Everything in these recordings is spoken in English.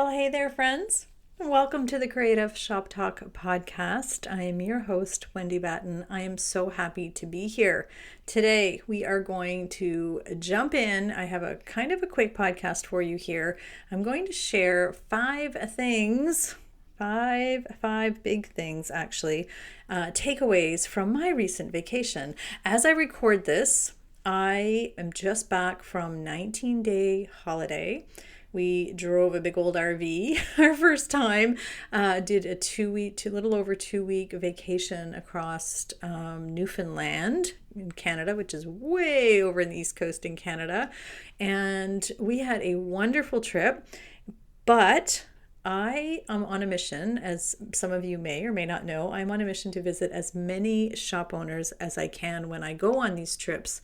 Well, hey there, friends. Welcome to the Creative Shop Talk podcast. I am your host, Wendy Batten. I am so happy to be here. Today, we are going to jump in. I have a kind of a quick podcast for you here. I'm going to share five big things actually, takeaways from my recent vacation. As I record this, I am just back from 19-day holiday. We drove a big old RV our first time, did a little over 2 week vacation across Newfoundland in Canada, which is way over in the East Coast in Canada. And we had a wonderful trip, but I am on a mission, as some of you may or may not know. I'm on a mission to visit as many shop owners as I can when I go on these trips.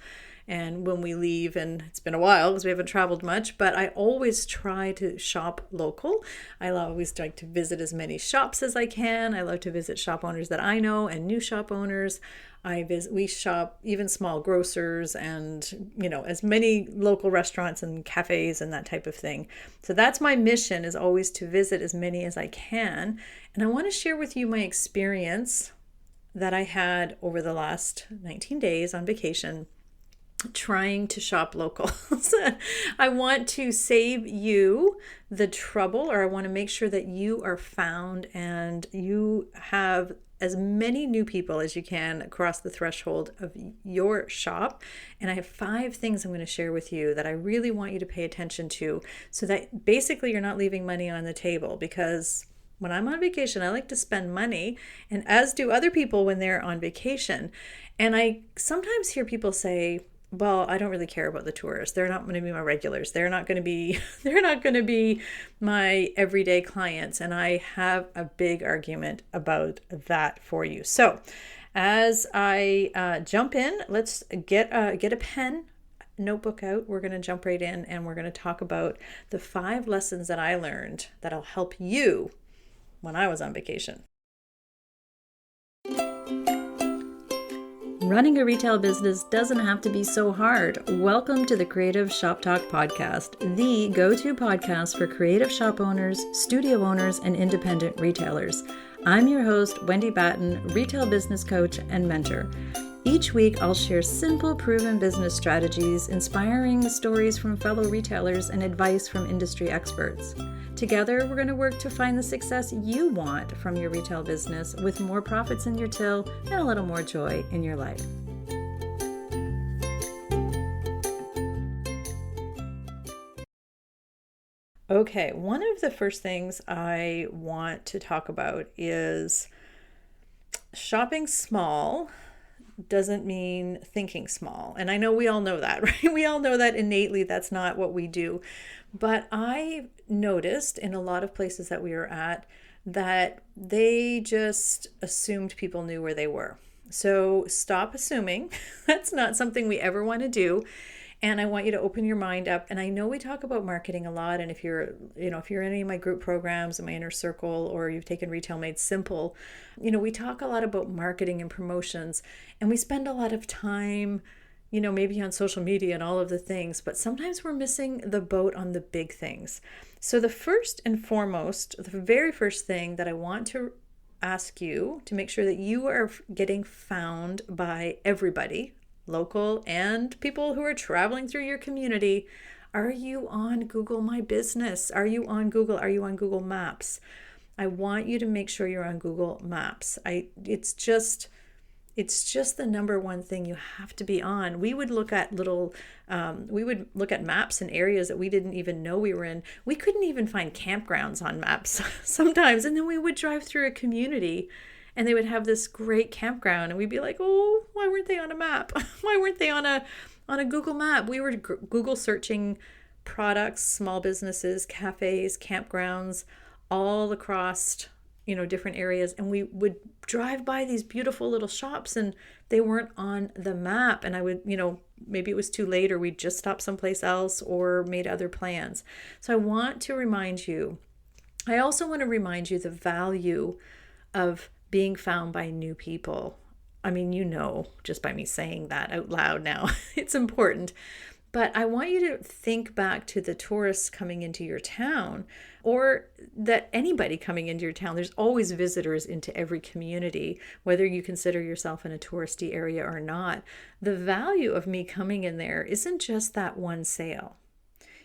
And when we leave, and it's been a while because we haven't traveled much, but I always try to shop local. I always like to visit as many shops as I can. I love to visit shop owners that I know and new shop owners. We shop even small grocers and, as many local restaurants and cafes and that type of thing. So that's my mission, is always to visit as many as I can. And I want to share with you my experience that I had over the last 19 days on vacation trying to shop local. I want to save you the trouble, or I want to make sure that you are found and you have as many new people as you can across the threshold of your shop. And I have 5 things I'm going to share with you that I really want you to pay attention to, so that basically you're not leaving money on the table. Because when I'm on vacation, I like to spend money, and as do other people when they're on vacation. And I sometimes hear people say, well, I don't really care about the tourists. They're not going to be my regulars. They're not going to be my everyday clients. And I have a big argument about that for you. So as I jump in, let's get a pen, notebook out. We're going to jump right in, and we're going to talk about the 5 lessons that I learned that'll help you when I was on vacation. Running a retail business doesn't have to be so hard. Welcome to the Creative Shop Talk podcast, the go-to podcast for creative shop owners, studio owners, and independent retailers. I'm your host, Wendy Batten, retail business coach and mentor. Each week, I'll share simple, proven business strategies, inspiring stories from fellow retailers, and advice from industry experts. Together, we're going to work to find the success you want from your retail business, with more profits in your till and a little more joy in your life. Okay, one of the first things I want to talk about is shopping small doesn't mean thinking small. And I know we all know that, right? We all know that innately that's not what we do. But I noticed in a lot of places that we were at that they just assumed people knew where they were. So stop assuming. That's not something we ever want to do. And I want you to open your mind up. And I know we talk about marketing a lot. And if you're in any of my group programs in my inner circle, or you've taken Retail Made Simple, we talk a lot about marketing and promotions, and we spend a lot of time, maybe on social media and all of the things, but sometimes we're missing the boat on the big things. So the first and foremost, the very first thing that I want to ask you to make sure that you are getting found by everybody, local and people who are traveling through your community. Are you on Google My Business? Are you on Google? Are you on Google Maps? I want you to make sure you're on Google Maps. It's just the number one thing you have to be on. We would look at maps in areas that we didn't even know we were in. We couldn't even find campgrounds on maps sometimes. And then we would drive through a community and they would have this great campground, and we'd be like, oh, why weren't they on a map? Why weren't they on a Google map? We were Google searching products, small businesses, cafes, campgrounds, all across, different areas. And we would drive by these beautiful little shops and they weren't on the map. And I would, maybe it was too late, or we'd just stop someplace else or made other plans. So I want to remind you, I also want to remind you the value of being found by new people. I mean, just by me saying that out loud now, it's important. But I want you to think back to the tourists coming into your town, or that anybody coming into your town. There's always visitors into every community, whether you consider yourself in a touristy area or not. The value of me coming in there isn't just that one sale.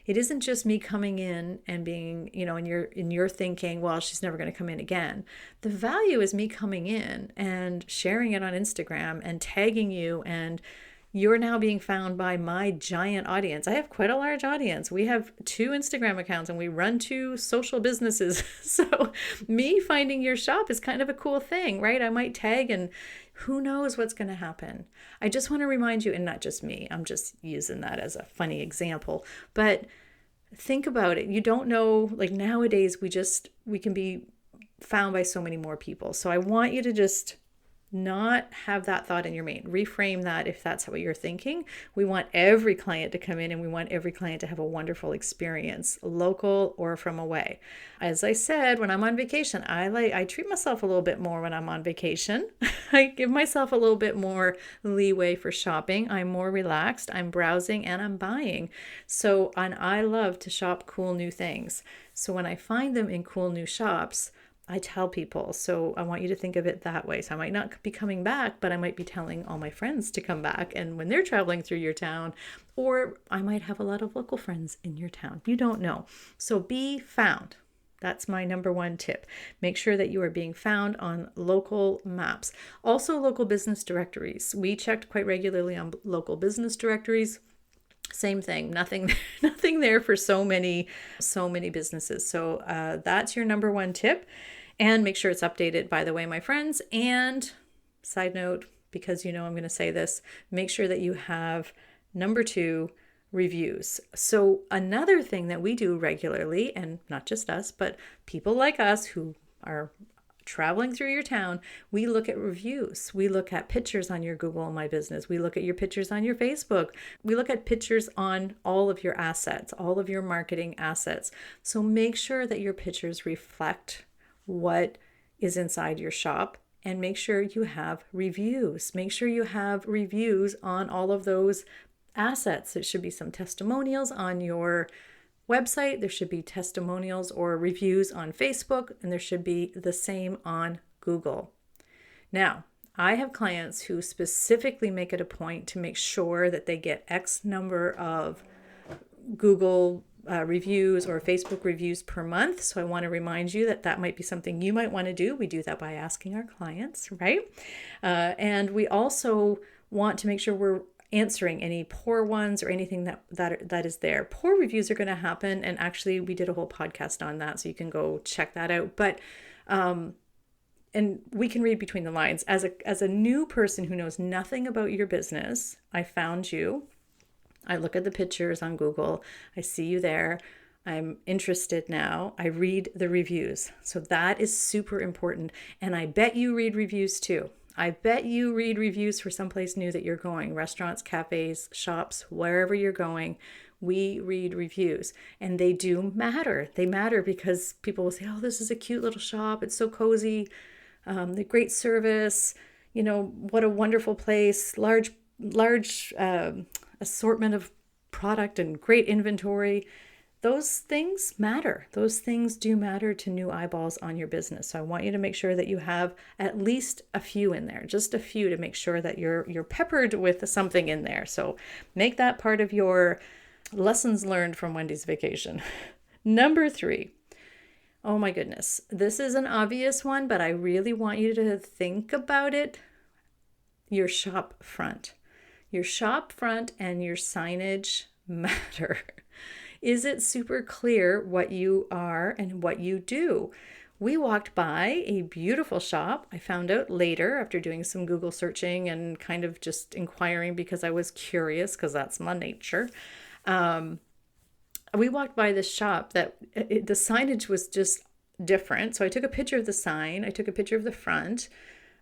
It isn't just me coming in and being, and you're thinking, well, she's never going to come in again. The value is me coming in and sharing it on Instagram and tagging you, and you're now being found by my giant audience. I have quite a large audience. We have 2 Instagram accounts and we run 2 social businesses. So me finding your shop is kind of a cool thing, right? I might tag, and who knows what's going to happen. I just want to remind you, and not just me, I'm just using that as a funny example, but think about it. You don't know, like nowadays we can be found by so many more people. So I want you to just not have that thought in your mind. Reframe that if that's what you're thinking. We want every client to come in, and we want every client to have a wonderful experience, local or from away. As I said, when I'm on vacation, I treat myself a little bit more when I'm on vacation. I give myself a little bit more leeway for shopping. I'm more relaxed, I'm browsing, and I'm buying. And I love to shop cool new things. So when I find them in cool new shops, I tell people. So I want you to think of it that way. So I might not be coming back, but I might be telling all my friends to come back. And when they're traveling through your town, or I might have a lot of local friends in your town. You don't know. So be found. That's my number 1 tip. Make sure that you are being found on local maps. Also, local business directories. We checked quite regularly on local business directories. Same thing, nothing there for so many businesses. So that's your number 1 tip. And make sure it's updated, by the way, my friends. And side note, because I'm going to say this, make sure that you have number 2, reviews. So another thing that we do regularly, and not just us, but people like us who are traveling through your town, we look at reviews. We look at pictures on your Google My Business. We look at your pictures on your Facebook. We look at pictures on all of your assets, all of your marketing assets. So make sure that your pictures reflect what is inside your shop, and make sure you have reviews. Make sure you have reviews on all of those assets. There should be some testimonials on your website, there should be testimonials or reviews on Facebook, and there should be the same on Google. Now, I have clients who specifically make it a point to make sure that they get X number of Google reviews or Facebook reviews per month. So I want to remind you that might be something you might want to do. We do that by asking our clients, right? And we also want to make sure we're answering any poor ones or anything that is there. Poor reviews are going to happen, and actually we did a whole podcast on that, so you can go check that out. But and we can read between the lines. As a new person who knows nothing about your business, I found you. I look at the pictures on Google. I see you there. I'm interested now. I read the reviews. So that is super important. And I bet you read reviews too. I bet you read reviews for someplace new that you're going, restaurants, cafes, shops, wherever you're going. We read reviews, and they do matter. They matter because people will say, oh, this is a cute little shop. It's so cozy. The great service, what a wonderful place, large assortment of product and great inventory. Those things matter. Those things do matter to new eyeballs on your business. So I want you to make sure that you have at least a few in there, just a few, to make sure that you're peppered with something in there. So make that part of your lessons learned from Wendy's vacation. Number 3. Oh my goodness. This is an obvious one, but I really want you to think about it. Your shop front. Your shop front and your signage matter. Is it super clear what you are and what you do? We walked by a beautiful shop. I found out later after doing some Google searching and kind of just inquiring because I was curious, because that's my nature. We walked by this shop that the signage was just different. So I took a picture of the sign. I took a picture of the front.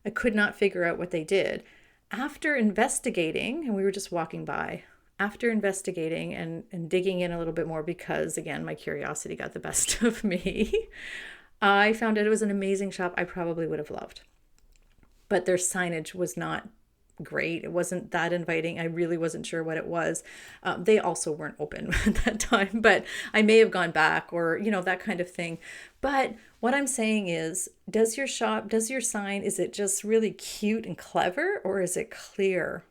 I could not figure out what they did. After investigating, and we were just walking by, after investigating and digging in a little bit more, because again, my curiosity got the best of me, I found out it was an amazing shop I probably would have loved. But their signage was not great. It wasn't that inviting. I really wasn't sure what it was. They also weren't open at that time, but I may have gone back or, that kind of thing. But what I'm saying is, does your sign, is it just really cute and clever, or is it clear?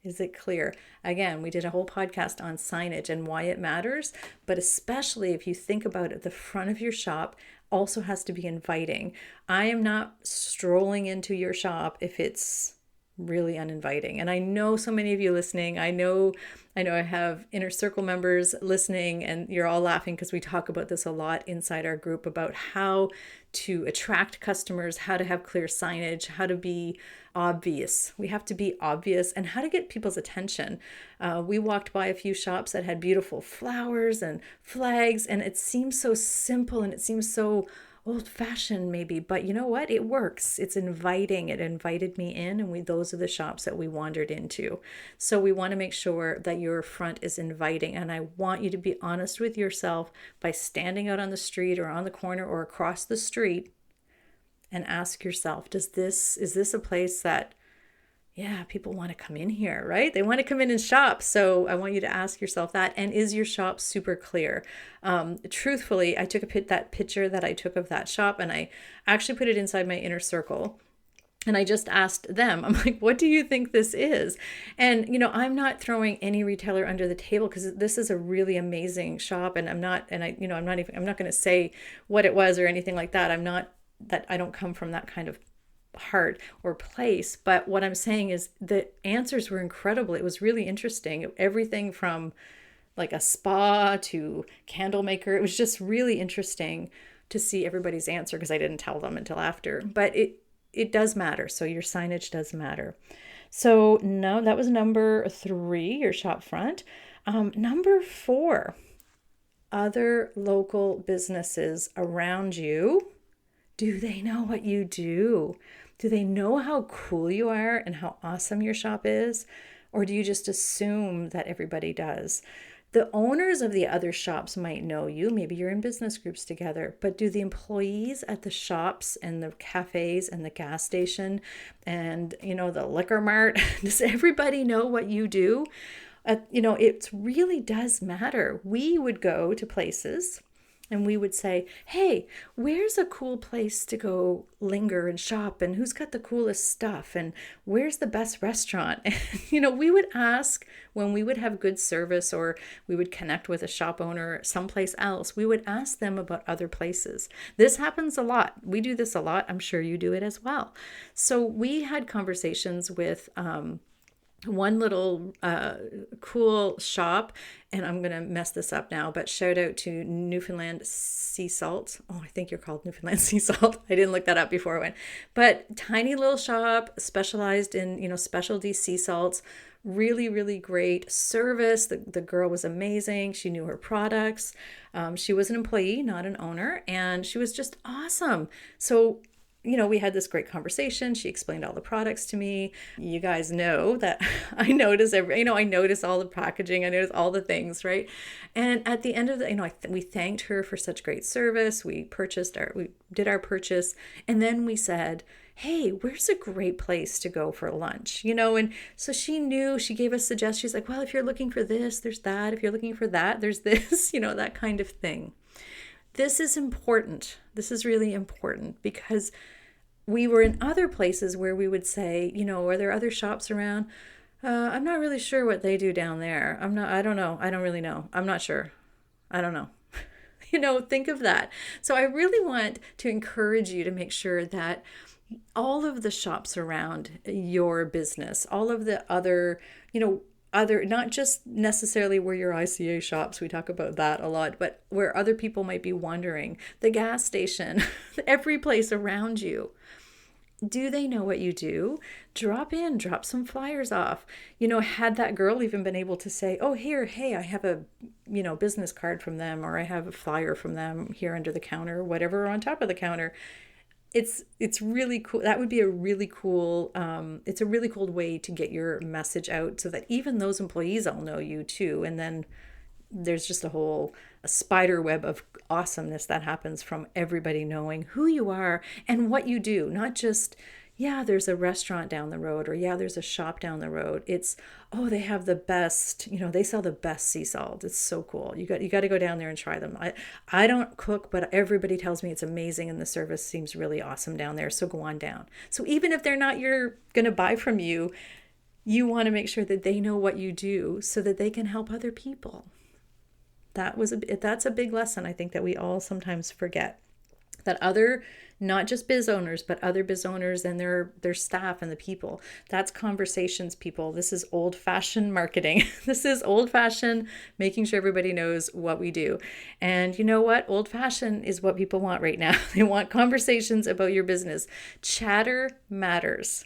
Is it clear? Again, we did a whole podcast on signage and why it matters, but especially if you think about it, the front of your shop also has to be inviting. I am not strolling into your shop if it's really uninviting. And I know so many of you listening, I know I have inner circle members listening, and you're all laughing because we talk about this a lot inside our group about how to attract customers, how to have clear signage, how to be obvious. We have to be obvious, and how to get people's attention. We walked by a few shops that had beautiful flowers and flags, and it seems so simple and it seems so old-fashioned maybe, but you know what? It works. It's inviting. It invited me in, and those are the shops that we wandered into. So we want to make sure that your front is inviting, and I want you to be honest with yourself by standing out on the street or on the corner or across the street and ask yourself, is this a place that, yeah, people want to come in here, right? They want to come in and shop. So I want you to ask yourself that. And is your shop super clear? Truthfully, I took that picture that I took of that shop, and I actually put it inside my inner circle. And I just asked them, I'm like, what do you think this is? And, I'm not throwing any retailer under the table, because this is a really amazing shop. And I'm not going to say what it was or anything like that. I don't come from that kind of heart or place. But what I'm saying is the answers were incredible. It was really interesting. Everything from like a spa to candle maker. It was just really interesting to see everybody's answer, because I didn't tell them until after. But it does matter. So your signage does matter. So no, that was number 3, your shop front. Number 4, other local businesses around you. Do they know what you do? Do they know how cool you are and how awesome your shop is? Or do you just assume that everybody does? The owners of the other shops might know you. Maybe you're in business groups together. But do the employees at the shops and the cafes and the gas station and, the liquor mart, does everybody know what you do? It really does matter. We would go to places and we would say, hey, where's a cool place to go linger and shop? And who's got the coolest stuff? And where's the best restaurant? And, we would ask when we would have good service, or we would connect with a shop owner someplace else, we would ask them about other places. This happens a lot. We do this a lot. I'm sure you do it as well. So we had conversations with one little cool shop, and I'm going to mess this up now, but shout out to Newfoundland Sea Salt. Oh, I think you're called Newfoundland Sea Salt. I didn't look that up before I went. But tiny little shop, specialized in, specialty sea salts. Really, really great service. The girl was amazing. She knew her products. She was an employee, not an owner, and she was just awesome. So we had this great conversation. She explained all the products to me. You guys know that I notice I notice all the packaging. I notice all the things, right? And at the end of the, we thanked her for such great service. We did our purchase. And then we said, hey, where's a great place to go for lunch? And so she knew, she gave us suggestions. She's like, well, if you're looking for this, there's that. If you're looking for that, there's this, that kind of thing. This is important. This is really important, because we were in other places where we would say, are there other shops around? I'm not really sure what they do down there. I don't know. I don't really know. I'm not sure. I don't know. Think of that. So I really want to encourage you to make sure that all of the shops around your business, all of the other, not just necessarily where your ICA shops, we talk about that a lot, but where other people might be wandering, the gas station, every place around you. Do they know what you do? Drop some flyers off. Had that girl even been able to say, oh, hey, I have a, business card from them, or I have a flyer from them here under the counter, whatever, on top of the counter. It's really cool. That would be a really cool, it's a really cool way to get your message out, so that even those employees all know you too. And then there's just a spider web of awesomeness that happens from everybody knowing who you are and what you do, not just, yeah, there's a restaurant down the road, or yeah, there's a shop down the road. It's, oh, they have the best, they sell the best sea salt. It's so cool. You got to go down there and try them. I don't cook, but everybody tells me it's amazing and the service seems really awesome down there. So go on down. So even if they're not you're going to buy from you, you want to make sure that they know what you do so that they can help other people. That's a big lesson I think that we all sometimes forget. That other, not just biz owners, but other biz owners and their staff and the people. That's conversations, people. This is old-fashioned marketing. This is old-fashioned making sure everybody knows what we do. And you know what? Old-fashioned is what people want right now. They want conversations about your business. Chatter matters.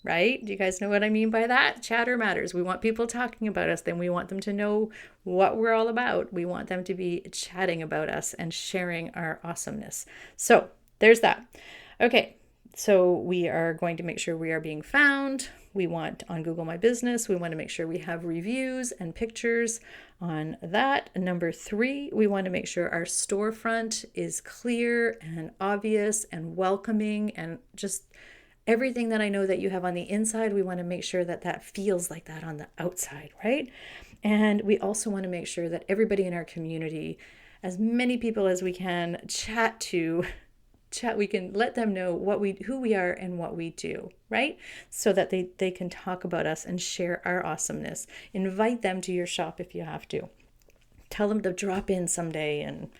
Right? Do you guys know what I mean by that? Chatter matters. We want people talking about us, then we want them to know what we're all about. We want them to be chatting about us and sharing our awesomeness. So there's that. Okay, so we are going to make sure we are being found. We want on Google My Business, we want to make sure we have reviews and pictures on that. Number 3, we want to make sure our storefront is clear and obvious and welcoming and just everything that I know that you have on the inside, we want to make sure that that feels like that on the outside, right? And we also want to make sure that everybody in our community, as many people as we can we can let them know who we are and what we do, right? So that they can talk about us and share our awesomeness. Invite them to your shop if you have to. Tell them to drop in someday and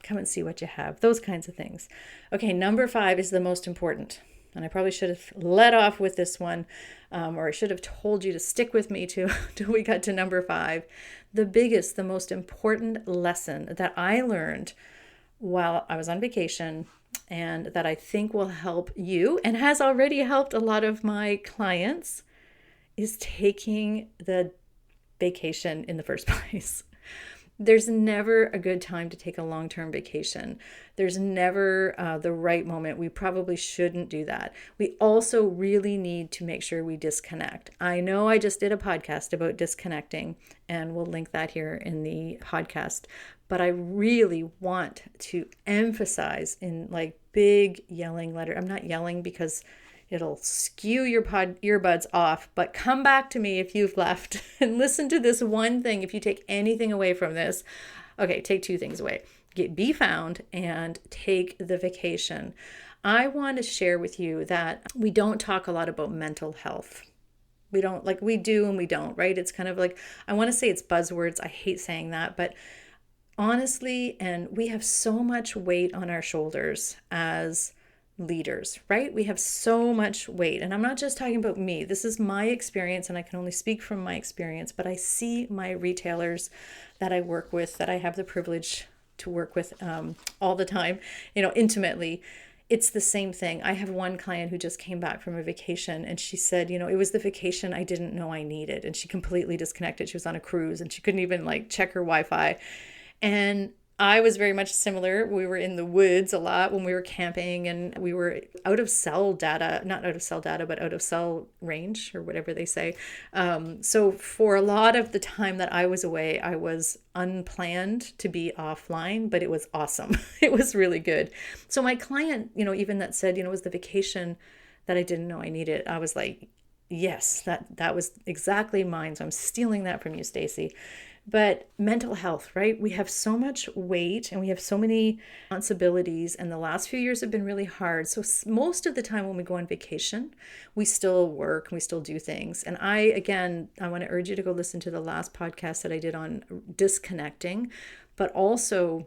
come and see what you have. Those kinds of things. Okay, number 5 is the most important. And I probably should have let off with this one, or I should have told you to stick with me till we got to number 5. The most important lesson that I learned while I was on vacation and that I think will help you and has already helped a lot of my clients is taking the vacation in the first place. There's never a good time to take a long-term vacation. There's never the right moment. We probably shouldn't do that. We also really need to make sure we disconnect. I know I just did a podcast about disconnecting, and we'll link that here in the podcast. But I really want to emphasize in like big yelling letter. I'm not yelling because it'll skew your earbuds off, but come back to me if you've left and listen to this one thing. If you take anything away from this, okay, take 2 things away. Be found and take the vacation. I want to share with you that we don't talk a lot about mental health. We don't, like we do and we don't, right? It's kind of like, I want to say it's buzzwords. I hate saying that, but honestly, and we have so much weight on our shoulders as leaders, right? We have so much weight. And I'm not just talking about me. This is my experience and I can only speak from my experience, but I see my retailers that I work with, that I have the privilege to work with all the time, intimately. It's the same thing. I have one client who just came back from a vacation and she said, it was the vacation I didn't know I needed. And she completely disconnected. She was on a cruise and she couldn't even check her Wi-Fi. And I was very much similar. We were in the woods a lot when we were camping and we were out of cell data, not out of cell data, but out of cell range or whatever they say. So for a lot of the time that I was away, I was unplanned to be offline, but it was awesome. It was really good. So my client, even that said, it was the vacation that I didn't know I needed. I was like, yes, that was exactly mine. So I'm stealing that from you, Stacy. But mental health, right? We have so much weight and we have so many responsibilities, and the last few years have been really hard. So most of the time when we go on vacation, we still work and we still do things. And I want to urge you to go listen to the last podcast that I did on disconnecting, but also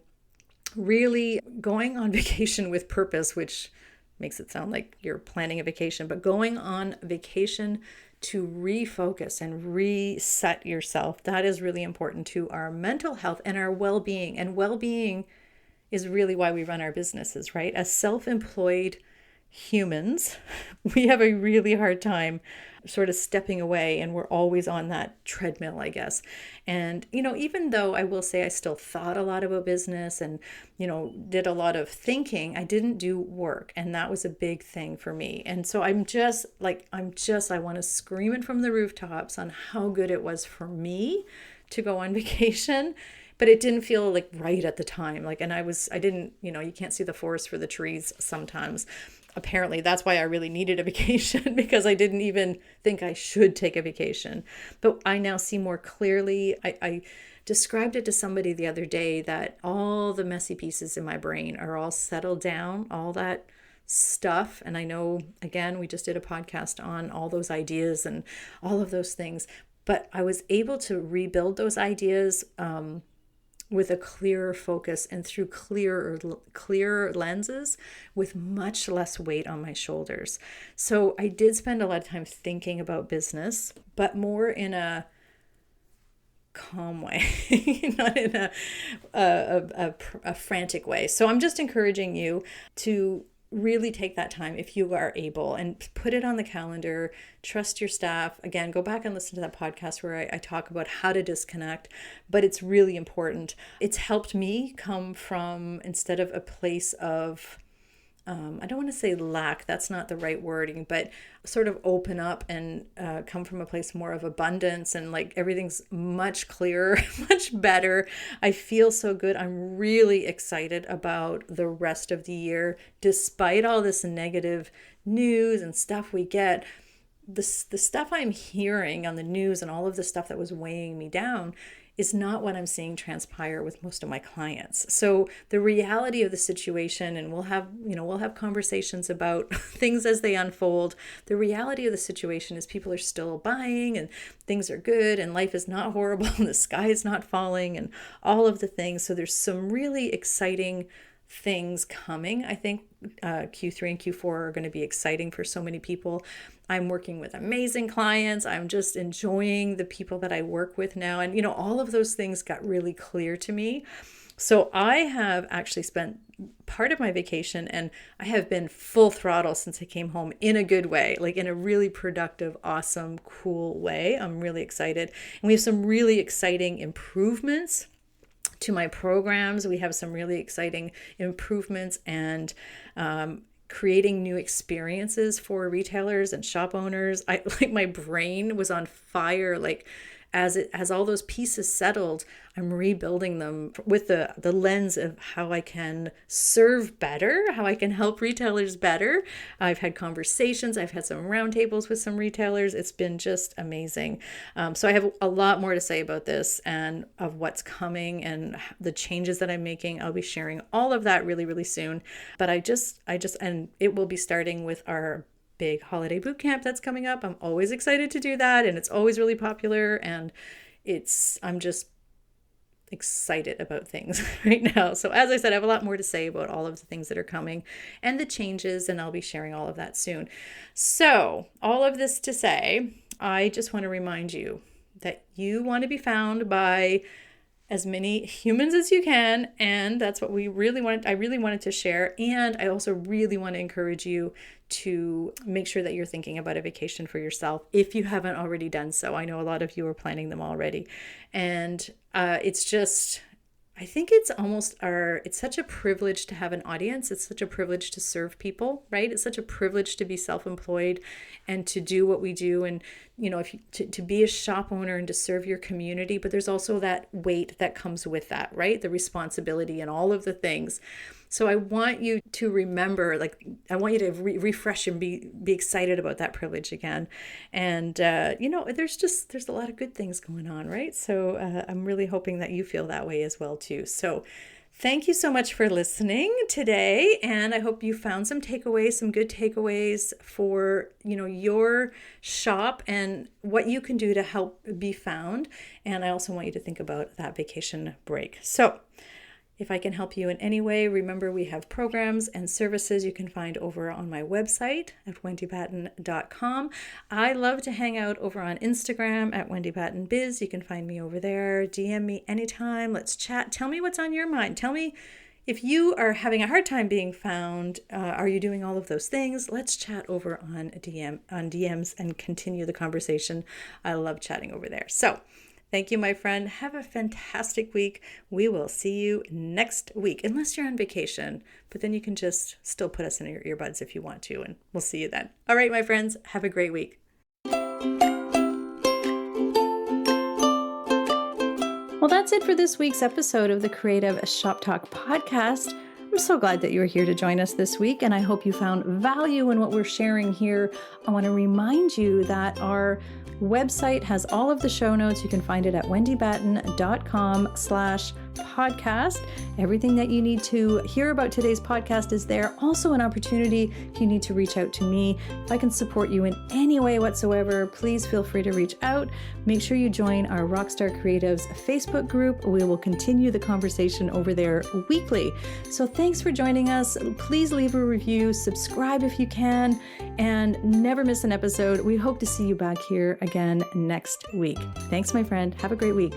really going on vacation with purpose, which makes it sound like you're planning a vacation, but going on vacation to refocus and reset yourself. That is really important to our mental health and our well-being. And well-being is really why we run our businesses, right? As self-employed humans, we have a really hard time sort of stepping away, and we're always on that treadmill, I guess. And, even though I will say I still thought a lot about business and, did a lot of thinking, I didn't do work. And that was a big thing for me. And so I want to scream it from the rooftops on how good it was for me to go on vacation. But it didn't feel right at the time. I didn't, you can't see the forest for the trees sometimes. apparently that's why I really needed a vacation because I didn't even think I should take a vacation. But I now see more clearly. I described it to somebody the other day that all the messy pieces in my brain are all settled down, all that stuff. And I know, again, we just did a podcast on all those ideas and all of those things, but I was able to rebuild those ideas with a clearer focus and through clearer lenses with much less weight on my shoulders. So I did spend a lot of time thinking about business, but more in a calm way, not in a frantic way. So I'm just encouraging you to really take that time if you are able and put it on the calendar. Trust your staff. Again, go back and listen to that podcast where I talk about how to disconnect, but it's really important. It's helped me come from, instead of a place of I don't want to say lack, that's not the right wording, but sort of open up and come from a place more of abundance, and like everything's much clearer, much better. I feel so good. I'm really excited about the rest of the year, despite all this negative news and stuff we get. The stuff I'm hearing on the news and all of the stuff that was weighing me down is not what I'm seeing transpire with most of my clients. So the reality of the situation, and we'll have conversations about things as they unfold. The reality of the situation is people are still buying and things are good and life is not horrible and the sky is not falling and all of the things. So there's some really exciting things coming. I think Q3 and Q4 are going to be exciting for so many people. I'm working with amazing clients. I'm just enjoying the people that I work with now. And, all of those things got really clear to me. So I have actually spent part of my vacation, and I have been full throttle since I came home, in a good way, like in a really productive, awesome, cool way. I'm really excited. And we have some really exciting improvements to my programs. We have some really exciting improvements and creating new experiences for retailers and shop owners. My brain was on fire. As all those pieces settled, I'm rebuilding them with the lens of how I can serve better, how I can help retailers better. I've had conversations. I've had some roundtables with some retailers. It's been just amazing. So I have a lot more to say about this and of what's coming and the changes that I'm making. I'll be sharing all of that really, really soon. But and it will be starting with our big holiday boot camp that's coming up. I'm always excited to do that, and it's always really popular, and I'm just excited about things right now. So as I said, I have a lot more to say about all of the things that are coming and the changes, and I'll be sharing all of that soon. So all of this to say, I just want to remind you that you want to be found by as many humans as you can, and that's what I really wanted to share. And I also really want to encourage you to make sure that you're thinking about a vacation for yourself if you haven't already done so. I know a lot of you are planning them already, and I think it's such a privilege to have an audience. It's such a privilege to serve people, right? It's such a privilege to be self-employed and to do what we do. And, to be a shop owner and to serve your community, but there's also that weight that comes with that, right? The responsibility and all of the things. So I want you to remember, I want you to refresh and be excited about that privilege again. And, there's a lot of good things going on, right? So I'm really hoping that you feel that way as well, too. So thank you so much for listening today. And I hope you found some good takeaways for, your shop and what you can do to help be found. And I also want you to think about that vacation break. So if I can help you in any way, remember we have programs and services you can find over on my website at wendypatten.com. I love to hang out over on Instagram at wendypattenbiz. You can find me over there. DM me anytime. Let's chat. Tell me what's on your mind. Tell me if you are having a hard time being found. Are you doing all of those things? Let's chat over on DMs and continue the conversation. I love chatting over there. So thank you, my friend. Have a fantastic week. We will see you next week, unless you're on vacation, but then you can just still put us in your earbuds if you want to, and we'll see you then. All right, my friends, have a great week. Well, that's it for this week's episode of the Creative Shop Talk podcast. I'm so glad that you're here to join us this week, and I hope you found value in what we're sharing here. I want to remind you that our website has all of the show notes. You can find it at wendybatten.com/podcast. Everything that you need to hear about today's podcast is there. Also an opportunity if you need to reach out to me. If I can support you in any way whatsoever, please feel free to reach out. Make sure you join our Rockstar Creatives Facebook group. We will continue the conversation over there weekly. So thanks for joining us. Please leave a review, subscribe if you can, and never miss an episode. We hope to see you back here again next week. Thanks, my friend. Have a great week.